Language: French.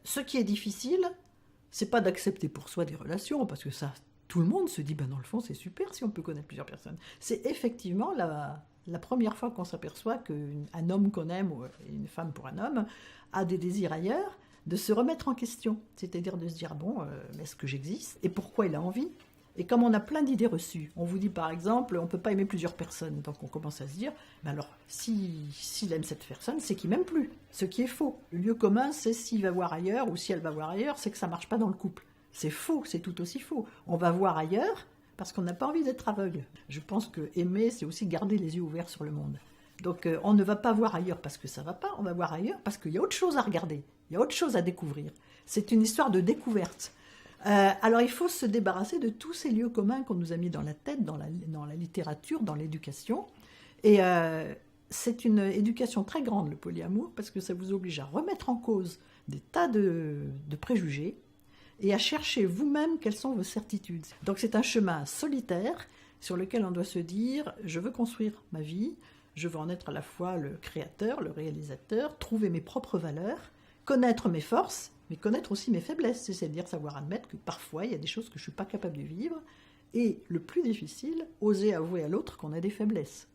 Ce qui est difficile, c'est pas d'accepter pour soi des relations, parce que ça, tout le monde se dit, ben dans le fond, c'est super si on peut connaître plusieurs personnes. C'est effectivement la première fois qu'on s'aperçoit qu'un homme qu'on aime, ou une femme pour un homme, a des désirs ailleurs, de se remettre en question. C'est-à-dire de se dire, bon, est-ce que j'existe? Et pourquoi il a envie? Et comme on a plein d'idées reçues, on vous dit par exemple, on ne peut pas aimer plusieurs personnes. Donc on commence à se dire, mais alors, s'il aime cette personne, c'est qu'il m'aime plus. Ce qui est faux. Le lieu commun, c'est s'il va voir ailleurs, ou si elle va voir ailleurs, c'est que ça ne marche pas dans le couple. C'est faux, c'est tout aussi faux. On va voir ailleurs parce qu'on n'a pas envie d'être aveugle. Je pense que aimer, c'est aussi garder les yeux ouverts sur le monde. Donc on ne va pas voir ailleurs parce que ça ne va pas, on va voir ailleurs parce qu'il y a autre chose à regarder, il y a autre chose à découvrir. C'est une histoire de découverte. Alors il faut se débarrasser de tous ces lieux communs qu'on nous a mis dans la tête, dans la littérature, dans l'éducation. Et c'est une éducation très grande, le polyamour, parce que ça vous oblige à remettre en cause des tas de préjugés et à chercher vous-même quelles sont vos certitudes. Donc c'est un chemin solitaire sur lequel on doit se dire, je veux construire ma vie, je veux en être à la fois le créateur, le réalisateur, trouver mes propres valeurs, connaître mes forces, mais connaître aussi mes faiblesses, c'est-à-dire savoir admettre que parfois il y a des choses que je ne suis pas capable de vivre, et le plus difficile, oser avouer à l'autre qu'on a des faiblesses.